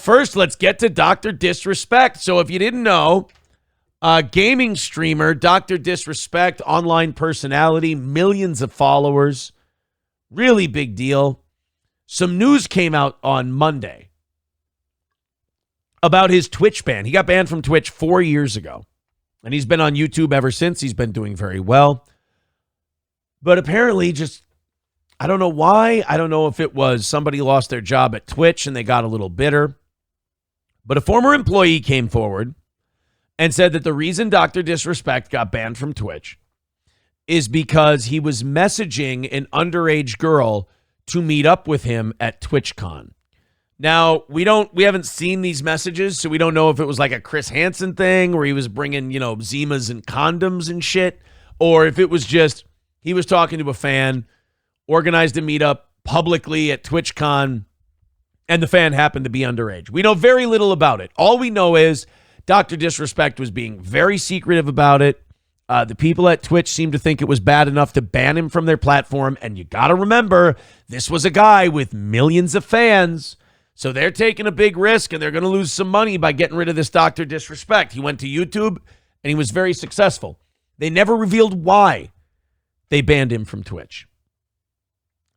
first, let's get to Dr. Disrespect. So if you didn't know, gaming streamer, Dr. Disrespect, online personality, millions of followers, really big deal. Some news came out on Monday about his Twitch ban. He got banned from Twitch 4 years ago, and he's been on YouTube ever since. He's been doing very well. But apparently I don't know why. I don't know if it was somebody lost their job at Twitch and they got a little bitter. But a former employee came forward and said that the reason Dr. Disrespect got banned from Twitch is because he was messaging an underage girl to meet up with him at TwitchCon. Now, we haven't seen these messages, so we don't know if it was like a Chris Hansen thing where he was bringing, Zimas and condoms and shit, or if it was just he was talking to a fan, organized a meetup publicly at TwitchCon, and the fan happened to be underage. We know very little about it. All we know is Dr. Disrespect was being very secretive about it. The people at Twitch seemed to think it was bad enough to ban him from their platform. And you got to remember, this was a guy with millions of fans. So they're taking a big risk and they're going to lose some money by getting rid of this Dr. Disrespect. He went to YouTube and he was very successful. They never revealed why they banned him from Twitch.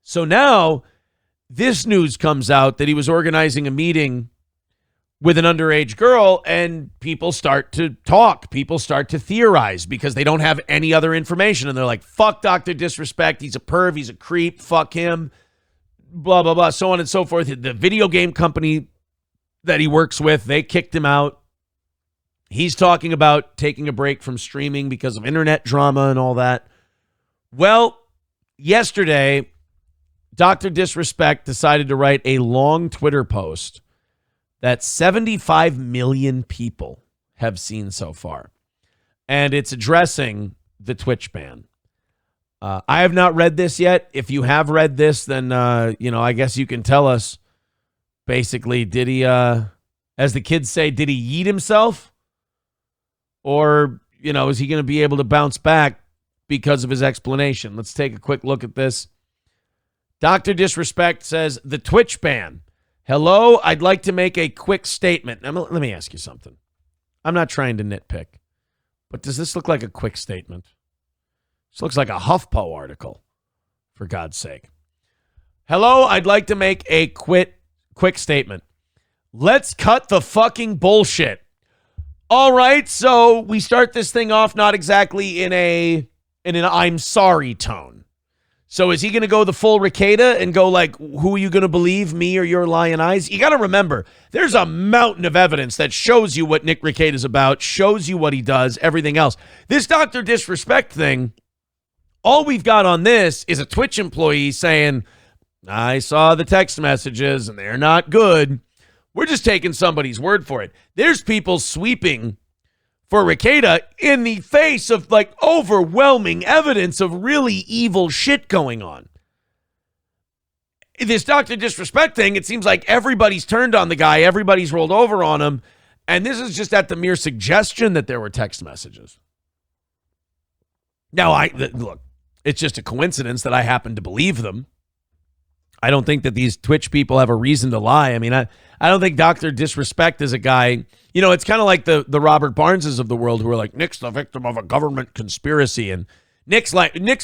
So now this news comes out that he was organizing a meeting with an underage girl, and people start to talk. People start to theorize because they don't have any other information. And they're like, fuck Dr. Disrespect. He's a perv. He's a creep. Fuck him. Blah, blah, blah, so on and so forth. The video game company that he works with, they kicked him out. He's talking about taking a break from streaming because of internet drama and all that. Well, yesterday, Dr. Disrespect decided to write a long Twitter post that 75 million people have seen so far. And it's addressing the Twitch ban. I have not read this yet. If you have read this, then, I guess you can tell us, basically, did he, as the kids say, did he yeet himself? Or, is he going to be able to bounce back because of his explanation? Let's take a quick look at this. Dr. Disrespect says, the Twitch ban. Hello, I'd like to make a quick statement. Now, let me ask you something. I'm not trying to nitpick, but does this look like a quick statement? This looks like a HuffPo article, for God's sake. Hello, I'd like to make a quick statement. Let's cut the fucking bullshit. All right, so we start this thing off not exactly in an I'm sorry tone. So is he going to go the full Rekieta and go like, who are you going to believe, me or your lying eyes? You got to remember, there's a mountain of evidence that shows you what Nick Rekieta is about, shows you what he does, everything else. This Dr. Disrespect thing, all we've got on this is a Twitch employee saying, I saw the text messages and they're not good. We're just taking somebody's word for it. There's people sweeping for Rekieta in the face of like overwhelming evidence of really evil shit going on. This Dr. Disrespect thing, it seems like everybody's turned on the guy. Everybody's rolled over on him. And this is just at the mere suggestion that there were text messages. Now, look, it's just a coincidence that I happen to believe them. I don't think that these Twitch people have a reason to lie. I mean, I don't think Dr. Disrespect is a guy, it's kind of like the Robert Barneses of the world who are like, Nick's the victim of a government conspiracy. And Nick's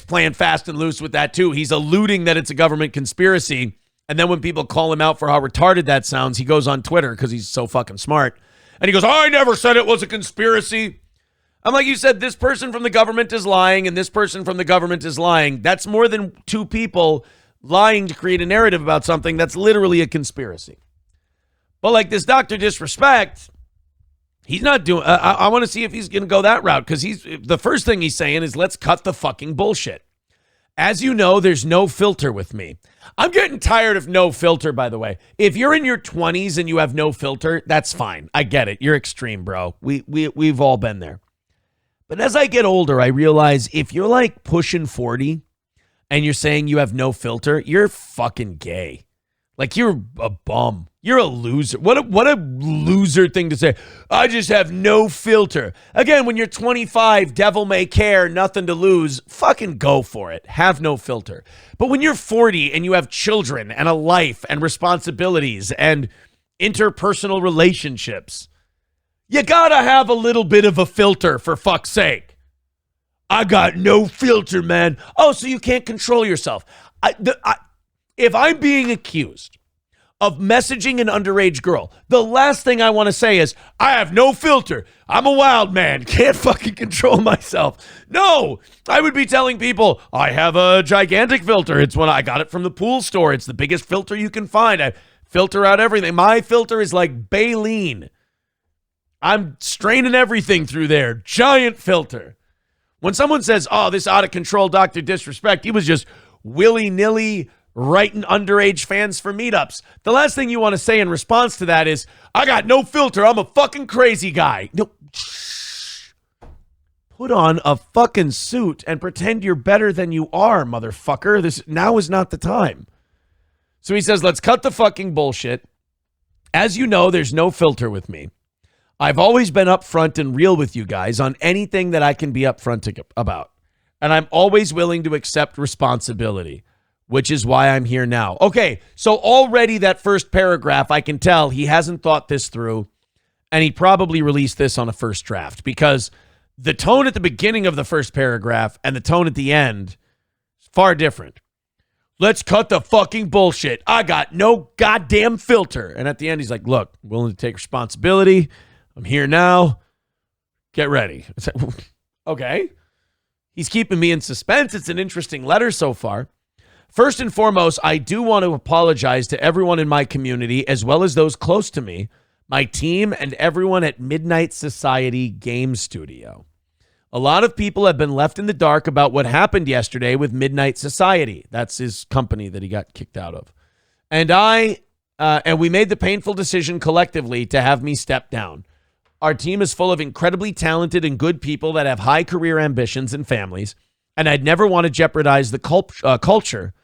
playing fast and loose with that too. He's alluding that it's a government conspiracy. And then when people call him out for how retarded that sounds, he goes on Twitter because he's so fucking smart. And he goes, I never said it was a conspiracy. I'm like, you said this person from the government is lying and this person from the government is lying. That's more than two people lying to create a narrative about something that's literally a conspiracy. But like this Dr. Disrespect, he's not doing, I want to see if he's going to go that route, because the first thing he's saying is let's cut the fucking bullshit. As you know, there's no filter with me. I'm getting tired of no filter, by the way. If you're in your 20s and you have no filter, that's fine. I get it. You're extreme, bro. We've all been there. But as I get older, I realize if you're like pushing 40 and you're saying you have no filter, you're fucking gay. Like, you're a bum. You're a loser. What a loser thing to say. I just have no filter. Again, when you're 25, devil may care, nothing to lose, fucking go for it. Have no filter. But when you're 40 and you have children and a life and responsibilities and interpersonal relationships. You gotta have a little bit of a filter, for fuck's sake. I got no filter, man. Oh, so you can't control yourself. If I'm being accused of messaging an underage girl, the last thing I want to say is, I have no filter. I'm a wild man. Can't fucking control myself. No, I would be telling people, I have a gigantic filter. It's when I got it from the pool store. It's the biggest filter you can find. I filter out everything. My filter is like baleen. I'm straining everything through there. Giant filter. When someone says, oh, this out of control Dr. Disrespect, he was just willy-nilly writing underage fans for meetups. The last thing you want to say in response to that is, I got no filter. I'm a fucking crazy guy. No. Put on a fucking suit and pretend you're better than you are, motherfucker. Now is not the time. So he says, let's cut the fucking bullshit. As you know, there's no filter with me. I've always been upfront and real with you guys on anything that I can be upfront about. And I'm always willing to accept responsibility, which is why I'm here now. Okay, so already that first paragraph, I can tell he hasn't thought this through, and he probably released this on a first draft, because the tone at the beginning of the first paragraph and the tone at the end is far different. Let's cut the fucking bullshit. I got no goddamn filter. And at the end, he's like, look, I'm willing to take responsibility. I'm here now. Get ready. Okay. He's keeping me in suspense. It's an interesting letter so far. First and foremost, I do want to apologize to everyone in my community, as well as those close to me, my team, and everyone at Midnight Society Game Studio. A lot of people have been left in the dark about what happened yesterday with Midnight Society. That's his company that he got kicked out of. And we made the painful decision collectively to have me step down. Our team is full of incredibly talented and good people that have high career ambitions and families, and I'd never want to jeopardize the culture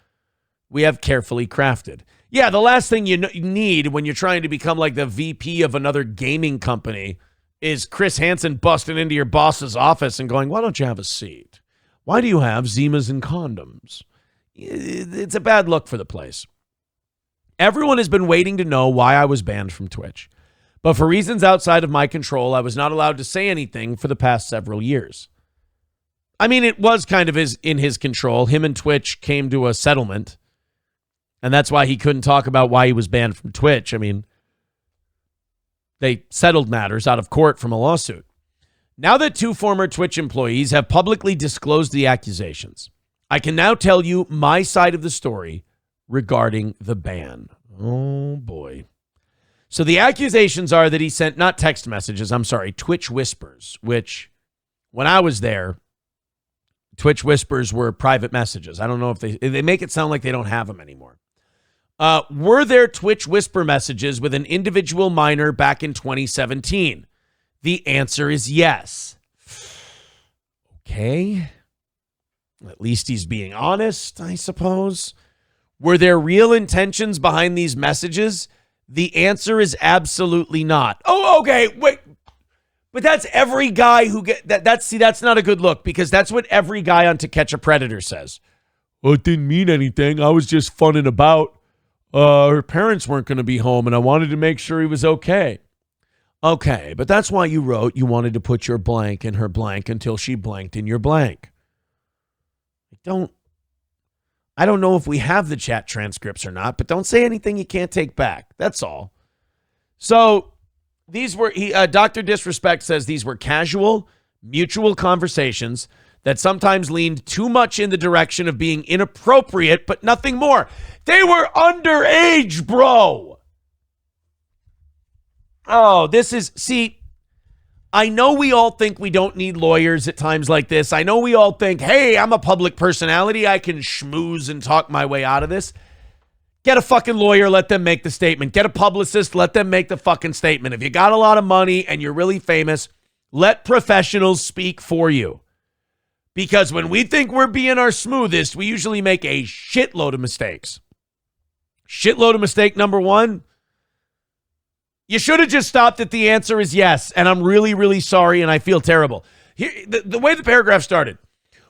we have carefully crafted. Yeah, the last thing you need when you're trying to become like the VP of another gaming company is Chris Hansen busting into your boss's office and going, why don't you have a seat? Why do you have Zimas and condoms? It's a bad look for the place. Everyone has been waiting to know why I was banned from Twitch. But for reasons outside of my control, I was not allowed to say anything for the past several years. I mean, it was kind of in his control. Him and Twitch came to a settlement, and that's why he couldn't talk about why he was banned from Twitch. I mean, they settled matters out of court from a lawsuit. Now that two former Twitch employees have publicly disclosed the accusations, I can now tell you my side of the story regarding the ban. Oh, boy. So the accusations are that he sent, not text messages, Twitch whispers, which when I was there, Twitch whispers were private messages. I don't know if they make it sound like they don't have them anymore. Were there Twitch whisper messages with an individual minor back in 2017? The answer is yes. Okay. At least he's being honest, I suppose. Were there real intentions behind these messages? The answer is absolutely not. Oh, okay, wait. But that's every guy who that's not a good look, because that's what every guy on To Catch a Predator says. Well, it didn't mean anything. I was just funning about. Her parents weren't going to be home, and I wanted to make sure he was okay. Okay, but that's why you wrote you wanted to put your blank in her blank until she blanked in your blank. I don't know if we have the chat transcripts or not, but don't say anything you can't take back. That's all. So these were, Dr. Disrespect says these were casual, mutual conversations that sometimes leaned too much in the direction of being inappropriate, but nothing more. They were underage, bro. Oh, I know we all think we don't need lawyers at times like this. I know we all think, hey, I'm a public personality. I can schmooze and talk my way out of this. Get a fucking lawyer, let them make the statement. Get a publicist, let them make the fucking statement. If you got a lot of money and you're really famous, let professionals speak for you. Because when we think we're being our smoothest, we usually make a shitload of mistakes. Shitload of mistake number one. You should have just stopped at the answer is yes, and I'm really, really sorry, and I feel terrible. Here, the way the paragraph started,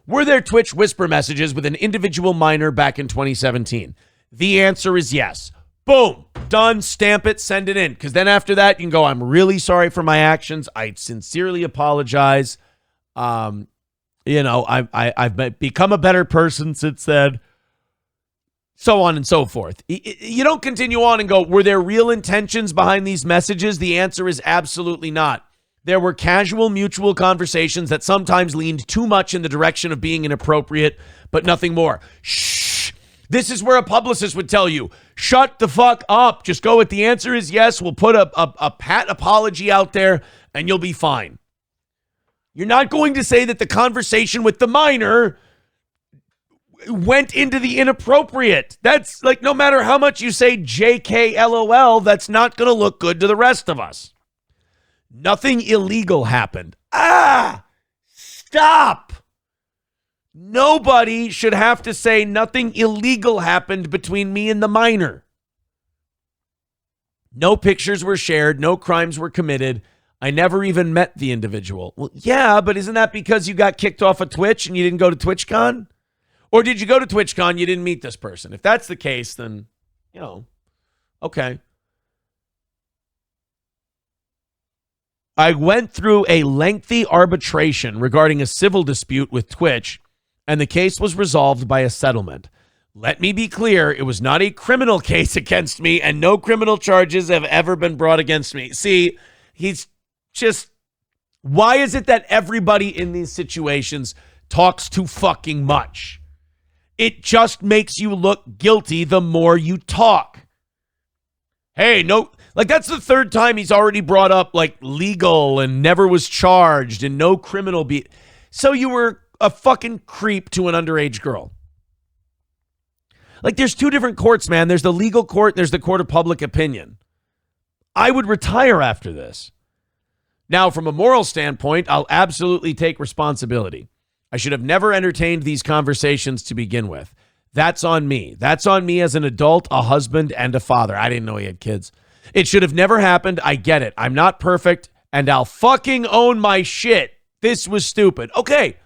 were there Twitch whisper messages with an individual minor back in 2017? The answer is yes. Boom, done, stamp it, send it in. Because then after that, you can go, I'm really sorry for my actions. I sincerely apologize. I've become a better person since then. So on and so forth. You don't continue on and go, were there real intentions behind these messages? The answer is absolutely not. There were casual, mutual conversations that sometimes leaned too much in the direction of being inappropriate, but nothing more. Shh. This is where a publicist would tell you, shut the fuck up. Just go with the answer is yes. We'll put a pat apology out there and you'll be fine. You're not going to say that the conversation with the minor went into the inappropriate. That's like, no matter how much you say JK LOL, that's not going to look good to the rest of us. Nothing illegal happened. Stop. Nobody should have to say nothing illegal happened between me and the minor. No pictures were shared. No crimes were committed. I never even met the individual. Well, yeah, but isn't that because you got kicked off of Twitch and you didn't go to TwitchCon? Or did you go to TwitchCon, you didn't meet this person? If that's the case, then, okay. I went through a lengthy arbitration regarding a civil dispute with Twitch, and the case was resolved by a settlement. Let me be clear, it was not a criminal case against me, and no criminal charges have ever been brought against me. See, he's just, why is it that everybody in these situations talks too fucking much? It just makes you look guilty the more you talk. Hey, no, like that's the third time he's already brought up like legal and never was charged and no criminal beat. So you were a fucking creep to an underage girl. Like there's two different courts, man. There's the legal court, there's the court of public opinion. I would retire after this. Now, from a moral standpoint, I'll absolutely take responsibility. I should have never entertained these conversations to begin with. That's on me. That's on me as an adult, a husband, and a father. I didn't know he had kids. It should have never happened. I get it. I'm not perfect, and I'll fucking own my shit. This was stupid. Okay.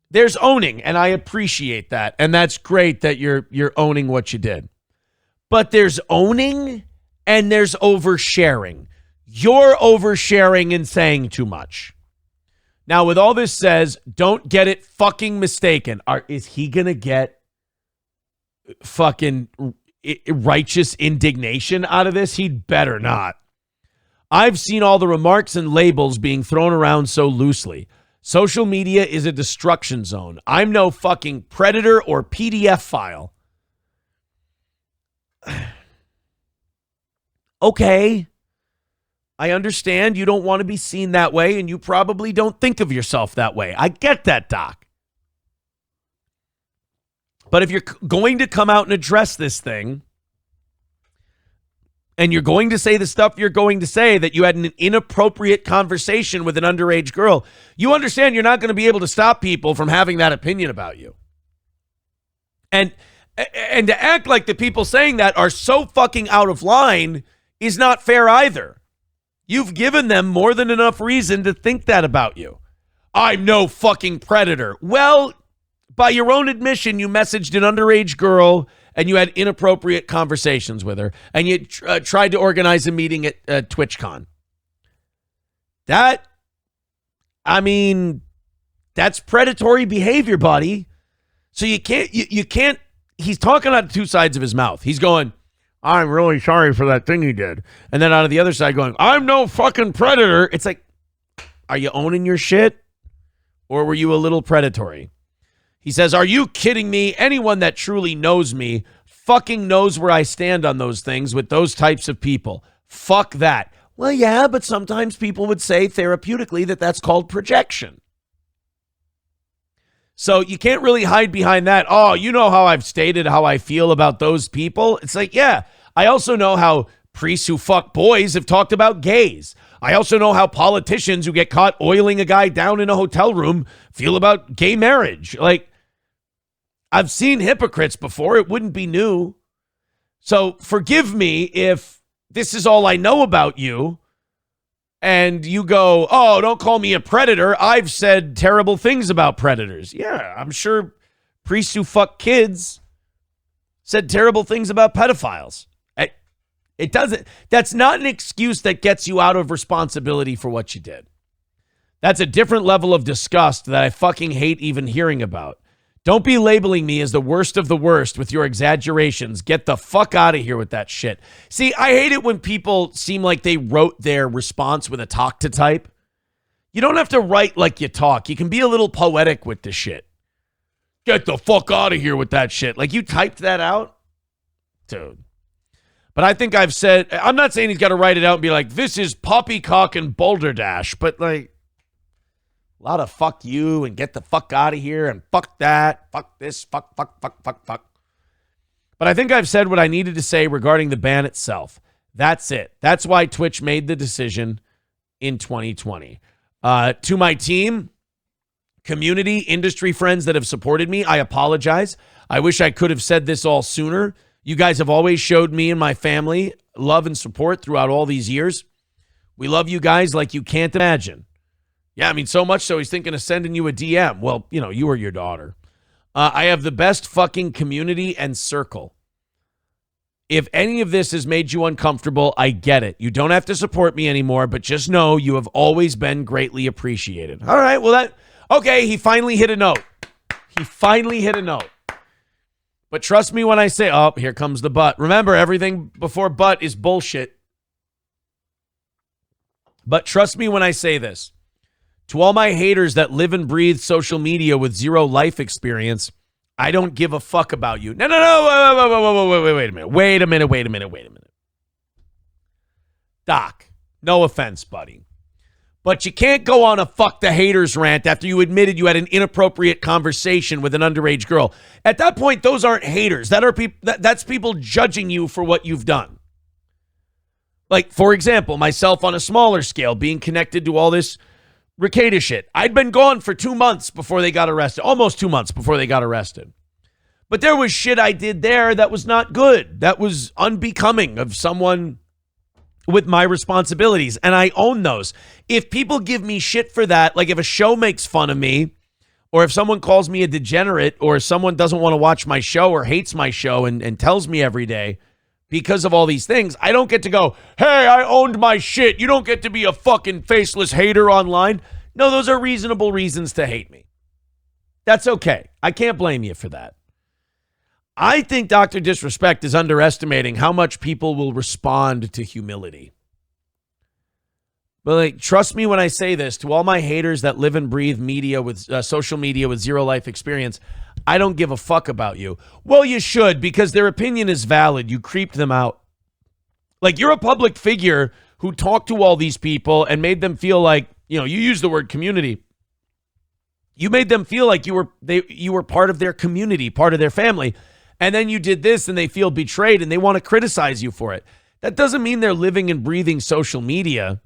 There's owning, and I appreciate that. And that's great that you're owning what you did. But there's owning, and there's oversharing. You're oversharing and saying too much. Now, with all this says, don't get it fucking mistaken. Is he going to get fucking righteous indignation out of this? He'd better not. I've seen all the remarks and labels being thrown around so loosely. Social media is a destruction zone. I'm no fucking predator or PDF file. Okay. I understand you don't want to be seen that way, and you probably don't think of yourself that way. I get that, Doc. But if you're going to come out and address this thing, and you're going to say the stuff you're going to say, that you had an inappropriate conversation with an underage girl, you understand you're not going to be able to stop people from having that opinion about you. And to act like the people saying that are so fucking out of line is not fair either. You've given them more than enough reason to think that about you. I'm no fucking predator. Well, by your own admission, you messaged an underage girl and you had inappropriate conversations with her, and you tried to organize a meeting at TwitchCon. That's predatory behavior, buddy. So you can't, he's talking out of two sides of his mouth. He's going, I'm really sorry for that thing he did. And then out of the other side going, I'm no fucking predator. It's like, are you owning your shit? Or were you a little predatory? He says, are you kidding me? Anyone that truly knows me fucking knows where I stand on those things with those types of people. Fuck that. Well, yeah, but sometimes people would say therapeutically that that's called projection. So you can't really hide behind that. Oh, you know how I've stated how I feel about those people. It's like, yeah, I also know how priests who fuck boys have talked about gays. I also know how politicians who get caught oiling a guy down in a hotel room feel about gay marriage. Like, I've seen hypocrites before. It wouldn't be new. So forgive me if this is all I know about you. And you go, oh, don't call me a predator. I've said terrible things about predators. Yeah, I'm sure priests who fuck kids said terrible things about pedophiles. It doesn't. That's not an excuse that gets you out of responsibility for what you did. That's a different level of disgust that I fucking hate even hearing about. Don't be labeling me as the worst of the worst with your exaggerations. Get the fuck out of here with that shit. See, I hate it when people seem like they wrote their response with a talk to type. You don't have to write like you talk. You can be a little poetic with the shit. Get the fuck out of here with that shit. Like, you typed that out? Dude. But I think I've said, I'm not saying he's got to write it out and be like, this is poppycock and boulder dash, but like, a lot of fuck you and get the fuck out of here and fuck that, fuck this, fuck. But I think I've said what I needed to say regarding the ban itself. That's it. That's why Twitch made the decision in 2020. To my team, community, industry friends that have supported me, I apologize. I wish I could have said this all sooner. You guys have always showed me and my family love and support throughout all these years. We love you guys like you can't imagine. Yeah, I mean, so much so he's thinking of sending you a DM. Well, you know, you or your daughter. I have the best fucking community and circle. If any of this has made you uncomfortable, I get it. You don't have to support me anymore, but just know you have always been greatly appreciated. All right, well, okay, he finally hit a note. But trust me when I say, oh, here comes the but. Remember, everything before but is bullshit. But trust me when I say this. To all my haters that live and breathe social media with zero life experience, I don't give a fuck about you. No. Wait a minute. Doc, no offense, buddy. But you can't go on a fuck the haters rant after you admitted you had an inappropriate conversation with an underage girl. At that point, those aren't haters. That's people judging you for what you've done. Like, for example, myself on a smaller scale, being connected to all this Ricada shit. I'd been gone for 2 months before they got arrested. Almost 2 months before they got arrested. But there was shit I did there that was not good. That was unbecoming of someone with my responsibilities. And I own those. If people give me shit for that, like if a show makes fun of me, or if someone calls me a degenerate, or someone doesn't want to watch my show or hates my show and tells me every day because of all these things, I don't get to go, hey, I owned my shit. You don't get to be a fucking faceless hater online. No, those are reasonable reasons to hate me. That's okay. I can't blame you for that. I think Dr. Disrespect is underestimating how much people will respond to humility. But like, trust me when I say this, to all my haters that live and breathe media with social media with zero life experience, I don't give a fuck about you. Well, you should, because their opinion is valid. You creeped them out. Like, you're a public figure who talked to all these people and made them feel like, you know, you use the word community. You made them feel like you were part of their community, part of their family. And then you did this and they feel betrayed and they want to criticize you for it. That doesn't mean they're living and breathing social media.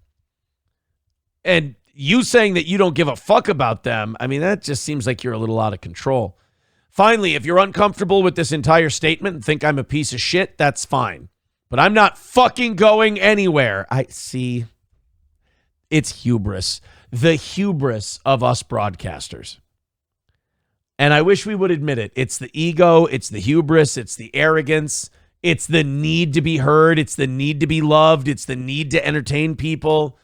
And you saying that you don't give a fuck about them, I mean, that just seems like you're a little out of control. Finally, if you're uncomfortable with this entire statement and think I'm a piece of shit, that's fine. But I'm not fucking going anywhere. I see. It's hubris. The hubris of us broadcasters. And I wish we would admit it. It's the ego. It's the hubris. It's the arrogance. It's the need to be heard. It's the need to be loved. It's the need to entertain people.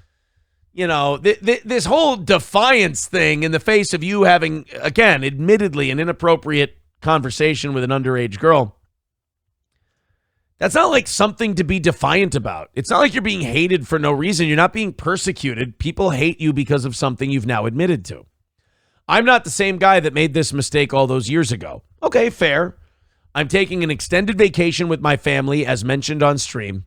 You know, this whole defiance thing in the face of you having, again, admittedly an inappropriate conversation with an underage girl. That's not like something to be defiant about. It's not like you're being hated for no reason. You're not being persecuted. People hate you because of something you've now admitted to. I'm not the same guy that made this mistake all those years ago. Okay, fair. I'm taking an extended vacation with my family, as mentioned on stream,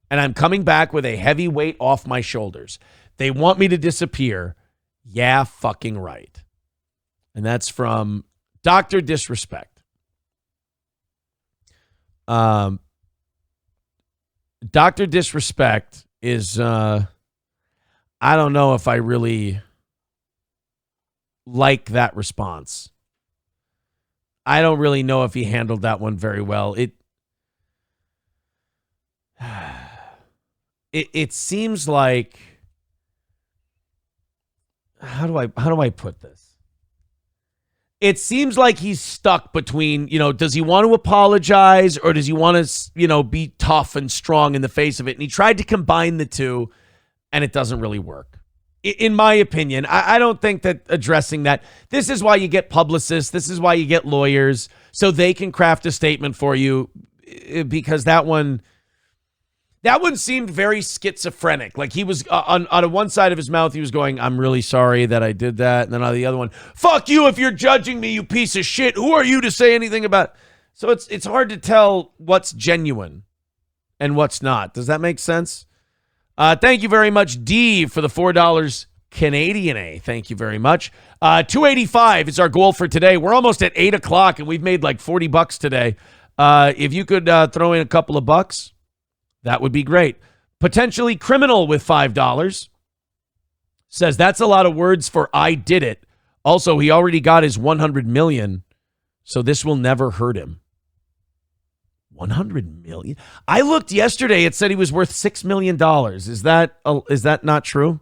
and I'm coming back with a heavy weight off my shoulders. They want me to disappear. Yeah, fucking right. And that's from Dr. Disrespect. Dr. Disrespect is, I don't know if I really like that response. I don't really know if he handled that one very well. It seems like, how do I put this? it seems like he's stuck between, does he want to apologize or does he want to, be tough and strong in the face of it? And he tried to combine the two, and it doesn't really work. In my opinion, I don't think that addressing that, this is why you get publicists, this is why you get lawyers, so they can craft a statement for you, because that one seemed very schizophrenic. Like he was on one side of his mouth, he was going, I'm really sorry that I did that. And then on the other one, fuck you if you're judging me, you piece of shit. Who are you to say anything about it? So it's hard to tell what's genuine and what's not. Does that make sense? Thank you very much, D, for the $4 Canadian A. Thank you very much. 285 is our goal for today. We're almost at 8 o'clock, and we've made like $40 today. If you could throw in a couple of bucks, that would be great. Potentially criminal with $5. Says that's a lot of words for I did it. Also, he already got his 100 million, so this will never hurt him. 100 million? I looked yesterday, it said he was worth $6 million. Is that not true?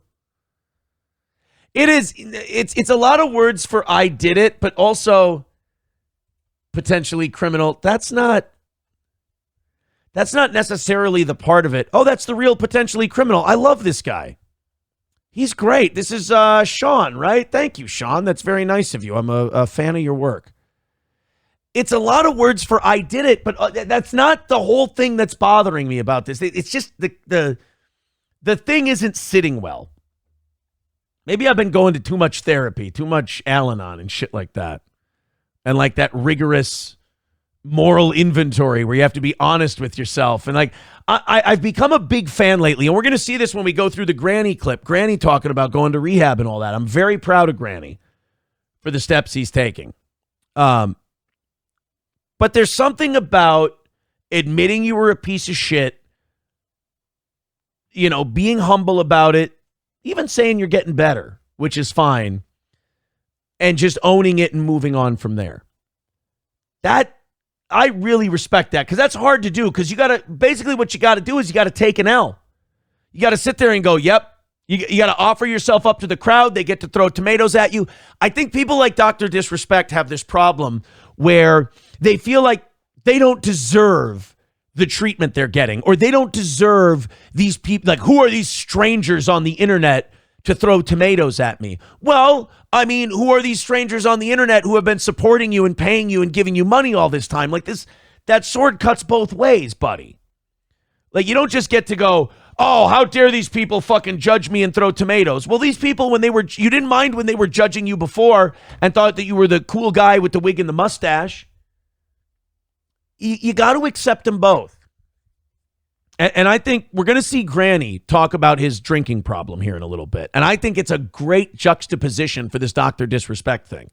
It is. It's a lot of words for I did it, but also potentially criminal. That's not necessarily the part of it. Oh, that's the real potentially criminal. I love this guy. He's great. This is Sean, right? Thank you, Sean. That's very nice of you. I'm a fan of your work. It's a lot of words for I did it, but that's not the whole thing that's bothering me about this. It's just the thing isn't sitting well. Maybe I've been going to too much therapy, too much Al-Anon and shit like that. And like that rigorous moral inventory where you have to be honest with yourself. And like, I've become a big fan lately, and we're going to see this when we go through the Granny clip. Granny talking about going to rehab and all that. I'm very proud of Granny for the steps he's taking. But there's something about admitting you were a piece of shit, being humble about it, even saying you're getting better, which is fine, and just owning it and moving on from there. That, I really respect that, because that's hard to do, because basically what you got to do is you got to take an L. You got to sit there and go, yep. You got to offer yourself up to the crowd. They get to throw tomatoes at you. I think people like Dr. Disrespect have this problem where they feel like they don't deserve the treatment they're getting, or they don't deserve these people. Like, who are these strangers on the internet to throw tomatoes at me? Well, I mean, who are these strangers on the internet who have been supporting you and paying you and giving you money all this time? Like that sword cuts both ways, buddy. Like, you don't just get to go, oh, how dare these people fucking judge me and throw tomatoes. Well, these people, you didn't mind when they were judging you before and thought that you were the cool guy with the wig and the mustache. You got to accept them both. And I think we're going to see Granny talk about his drinking problem here in a little bit. And I think it's a great juxtaposition for this Dr. Disrespect thing.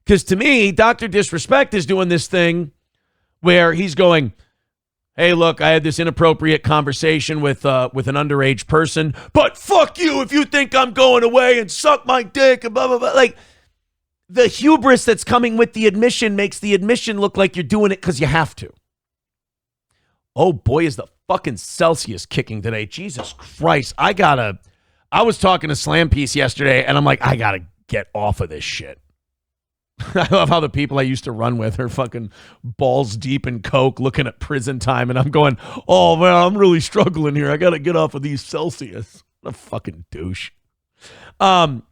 Because to me, Dr. Disrespect is doing this thing where he's going, hey, look, I had this inappropriate conversation with an underage person, but fuck you if you think I'm going away and suck my dick and blah, blah, blah. Like, the hubris that's coming with the admission makes the admission look like you're doing it because you have to. Oh, boy, is the fucking Celsius kicking today. Jesus Christ. I was talking to Slam Piece yesterday, and I'm like, I got to get off of this shit. I love how the people I used to run with are fucking balls deep in coke looking at prison time, and I'm going, oh, man, I'm really struggling here. I got to get off of these Celsius. What a fucking douche. But,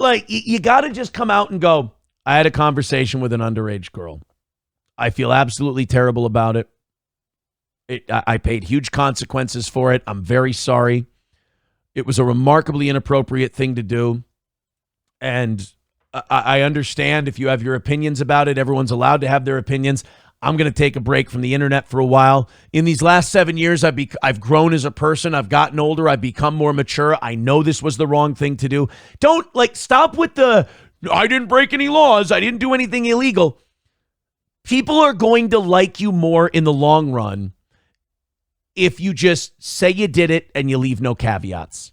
like, you got to just come out and go, I had a conversation with an underage girl. I feel absolutely terrible about it. I paid huge consequences for it. I'm very sorry. It was a remarkably inappropriate thing to do. And I understand if you have your opinions about it. Everyone's allowed to have their opinions. I'm going to take a break from the internet for a while. In these last 7 years, I've grown as a person. I've gotten older. I've become more mature. I know this was the wrong thing to do. Don't, stop with the, I didn't break any laws. I didn't do anything illegal. People are going to like you more in the long run if you just say you did it and you leave no caveats.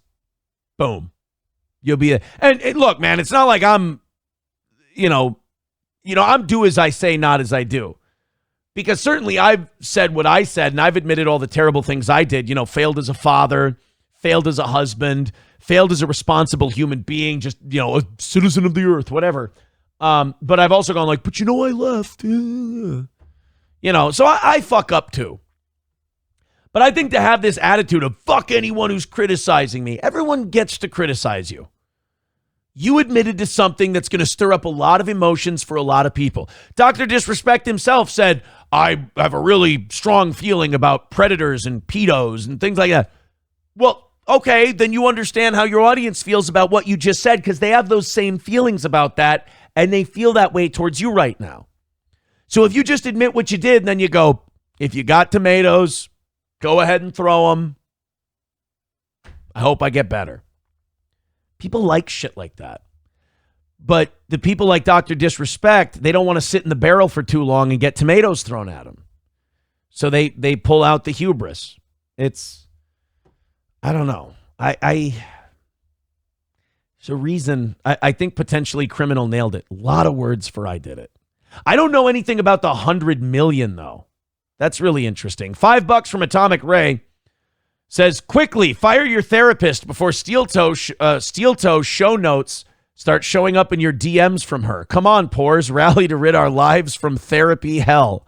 Boom. You'll be and look, man, it's not like I'm, I'm do as I say, not as I do. Because certainly I've said what I said, and I've admitted all the terrible things I did, failed as a father, failed as a husband, failed as a responsible human being, just, a citizen of the earth, whatever. But I've also gone like, but I left. So I fuck up too. But I think to have this attitude of fuck anyone who's criticizing me, everyone gets to criticize you. You admitted to something that's going to stir up a lot of emotions for a lot of people. Dr. Disrespect himself said, I have a really strong feeling about predators and pedos and things like that. Well, okay, then you understand how your audience feels about what you just said, because they have those same feelings about that, and they feel that way towards you right now. So if you just admit what you did, and then you go, if you got tomatoes, go ahead and throw them. I hope I get better. People like shit like that. But the people like Dr. Disrespect, they don't want to sit in the barrel for too long and get tomatoes thrown at them. So they pull out the hubris. It's, I don't know. There's a reason. I think potentially criminal nailed it. A lot of words for I did it. I don't know anything about the 100 million, though. That's really interesting. $5 from Atomic Ray says, quickly, fire your therapist before Steel Toe show notes start showing up in your DMs from her. Come on, Pores, rally to rid our lives from therapy hell.